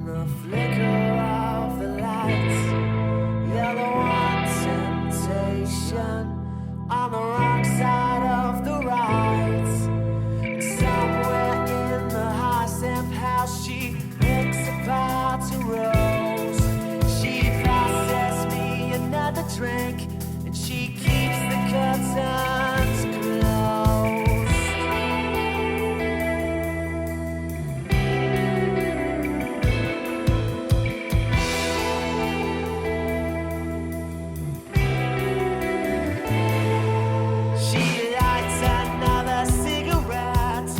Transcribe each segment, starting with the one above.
In the flicker of the lights, you're the one temptation on the wrong side of the right. Somewhere in the high stamp house, she picks apart a rose. She passes me another drink, and she keeps the curtains closed. She lights another cigarette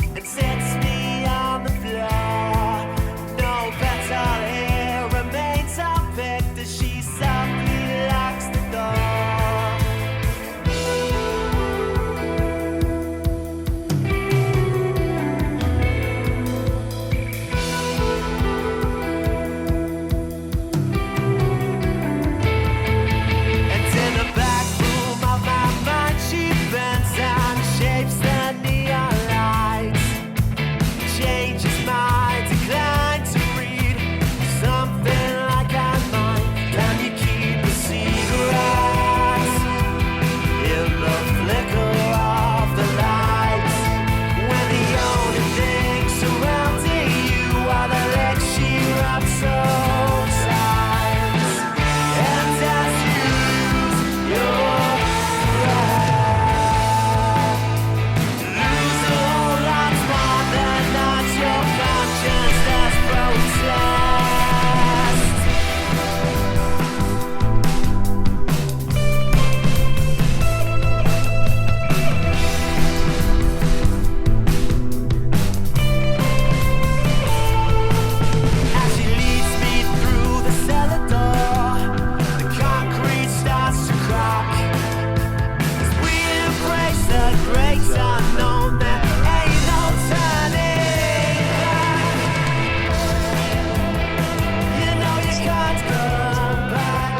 and sets me on the floor. No better here remains unpicked as she softly locks the door. And in the back room of my mind, she bends and shapes the neon lights. Changes my decline to read something like I might. Can you keep a secret in the flicker of the lights? When the only thing surrounding you are the legs she wraps so tight. And as you lose your breath, lose a whole lot more than not your conscience does protest. As she leads me through the cellar door, the concrete starts to crack. As we embrace the great unknown, there ain't no turning back. You know you can't go back.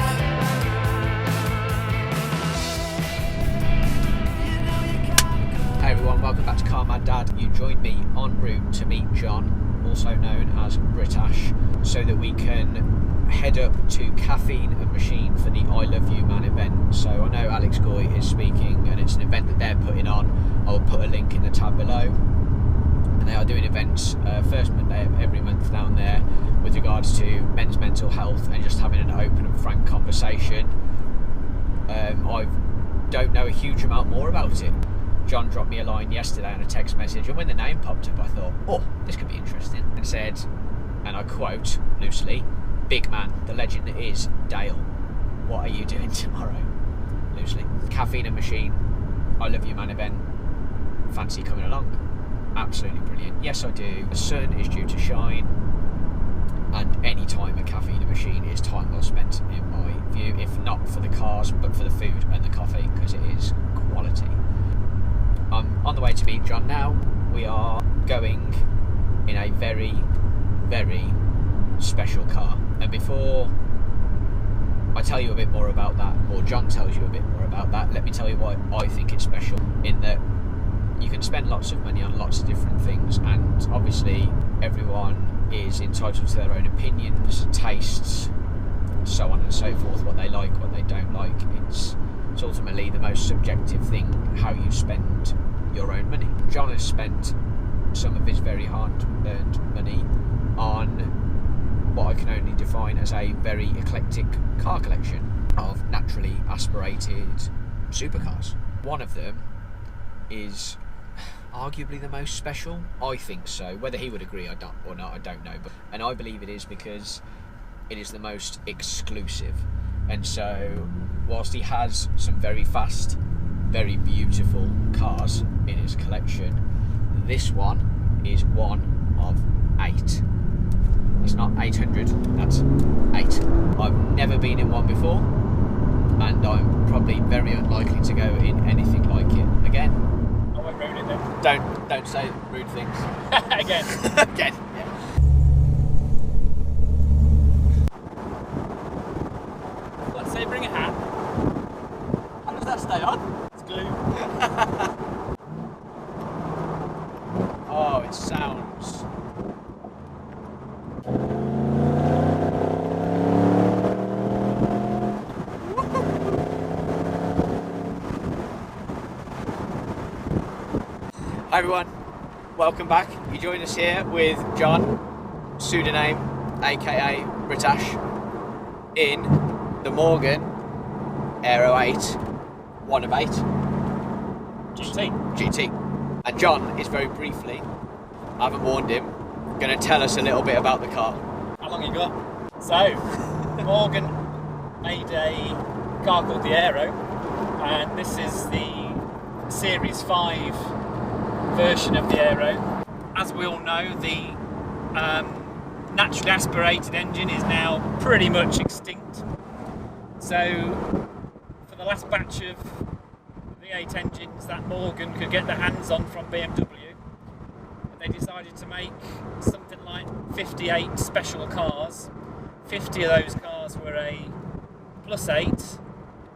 You know you can't go. Hey everyone, welcome back to Car Mad Dad. You joined me en route to meet John, also known as Britash, so that we can head up to Caffeine and Machine for the I Love You Man event. So I know Alex Goy is speaking, and it's an event that they're putting on. I'll put a link in the tab below. And they are doing events first Monday of every month down there with regards to men's mental health and just having an open and frank conversation. I don't know a huge amount more about it. John dropped me a line yesterday on a text message, and when the name popped up I thought, oh, this could be interesting, and said, and I quote loosely, "Big man, the legend that is Dale, what are you doing tomorrow?" Loosely. Caffeine and Machine, I Love You Man event, fancy coming along? Absolutely brilliant. Yes I do. The sun is due to shine, and any time at Caffeine and Machine is time well spent in my view, if not for the cars but for the food and the coffee, because it is quality. I'm on the way to meet John now. We are going in a very, very special car, and before I tell you a bit more about that, or John tells you a bit more about that, let me tell you why I think it's special, in that you can spend lots of money on lots of different things, and obviously everyone is entitled to their own opinions, tastes, so on and so forth, what they like, what they don't like. It's ultimately the most subjective thing, how you spend your own money. John has spent some of his very hard-earned money on what I can only define as a very eclectic car collection of naturally aspirated supercars. One of them is arguably the most special. I think so. Whether he would agree or not, I don't know. And I believe it is because it is the most exclusive. And so, whilst he has some very fast, very beautiful cars in his collection, this one is one of 8. It's not 800, that's 8. I've never been in one before, and I'm probably very unlikely to go in anything like it again. I won't ruin it then. Don't say rude things. Again. Again. Let's say bring a hat. How does that stay on? It's glue. Oh, it sounds Hi everyone, welcome back. You join us here with John, pseudonym aka Britash, in the Morgan Aero 8 1 of 8 GT. And John is very briefly, I haven't warned him, going to tell us a little bit about the car. How long you got? So, Morgan made a car called the Aero, and this is the Series 5 version of the Aero. As we all know, the naturally aspirated engine is now pretty much extinct. So, for the last batch of V8 engines that Morgan could get their hands on from BMW, they decided to make something like 58 special cars. 50 of those cars were a +8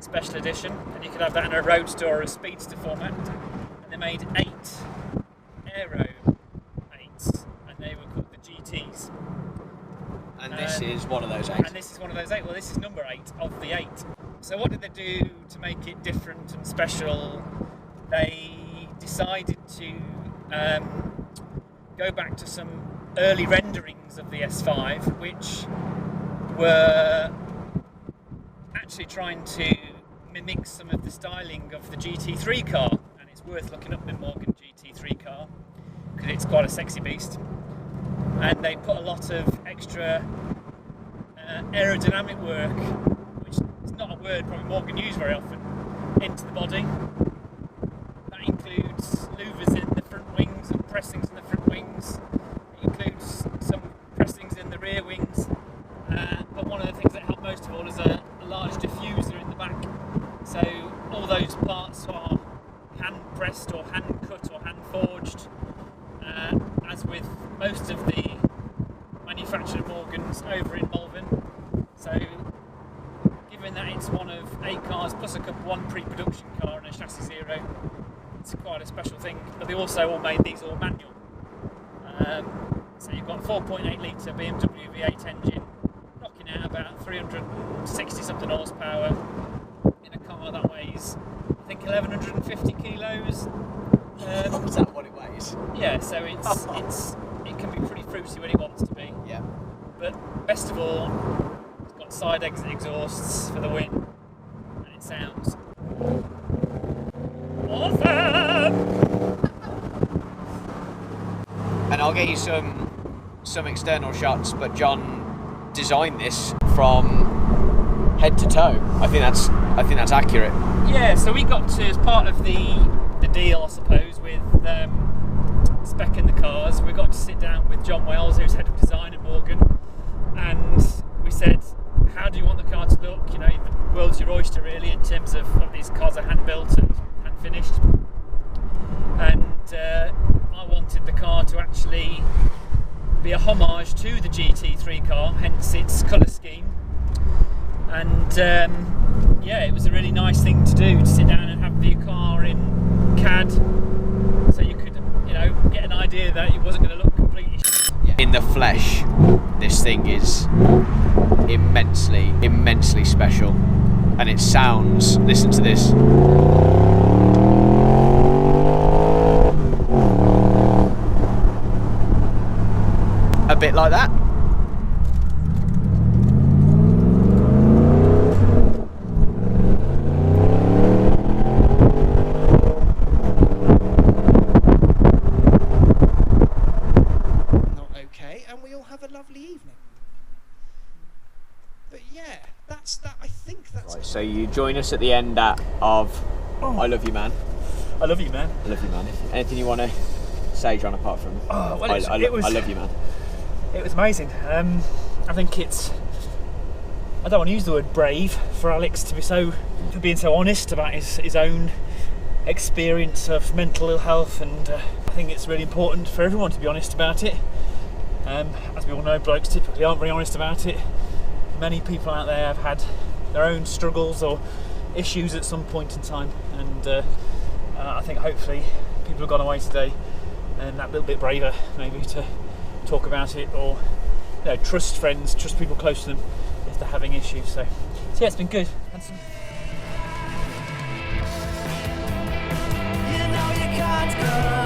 special edition, and you could have that in a roadster or a speedster format. And they made 8 Aero 8s, and they were called the GTs. And this is one of those 8. And this is one of those 8. Well, this is number 8 of the 8. So what did they do to make it different and special? They decided to go back to some early renderings of the S5, which were actually trying to mimic some of the styling of the GT3 car, and it's worth looking up the Morgan GT3 car because it's quite a sexy beast. And they put a lot of extra aerodynamic work, which is not a word probably Morgan use very often, into the body. That includes louvers in the front wings and pressings in the front wings. It includes some pressings in the rear wings. But one of the things that helped most of all is a large diffuser in the back. So all those parts are hand pressed or hand cut or hand forged. As with most of the manufactured Morgans over in Malvern. So given that it's one of 8 cars plus one pre-production car and a chassis zero, it's quite a special thing. But they also all made these all manual. So you've got a 4.8 litre BMW V8 engine knocking out about 360 something horsepower in a car that weighs, I think, 1150 kilos. Is that what it weighs? Yeah, so it can be pretty fruity when it wants to be. Yeah. But best of all, it's got side exit exhausts for the win, and it sounds awesome. And I'll get you some external shots, but John designed this from head to toe. I think that's accurate. Yeah, so we got to, as part of the deal, I suppose, with speccing the cars, we got to sit down with John Wells, who's head of design at Morgan, and we said, how do you want the car to look? You know, the world's your oyster really in terms of these cars are hand built and hand finished. And I wanted the car to actually be a homage to the GT3 car, hence its colour scheme. And yeah, it was a really nice thing to do, to sit down and have the car in CAD, so you could, you know, get an idea that it wasn't going to look completely In the flesh, this thing is immensely special, and it sounds, listen to this, a bit like that. So you join us at the end of I Love You Man. I love you, man. I love you, man. Anything you want to say, John, apart from I love you, man? It was amazing. I think it's, I don't want to use the word brave for Alex for being so honest about his own experience of mental ill health, and I think it's really important for everyone to be honest about it. As we all know, blokes typically aren't very honest about it. Many people out there have had their own struggles or issues at some point in time, and I think hopefully people have gone away today and that little bit braver maybe to talk about it, or trust friends, trust people close to them if they're having issues. So yeah, it's been good. You know you can't go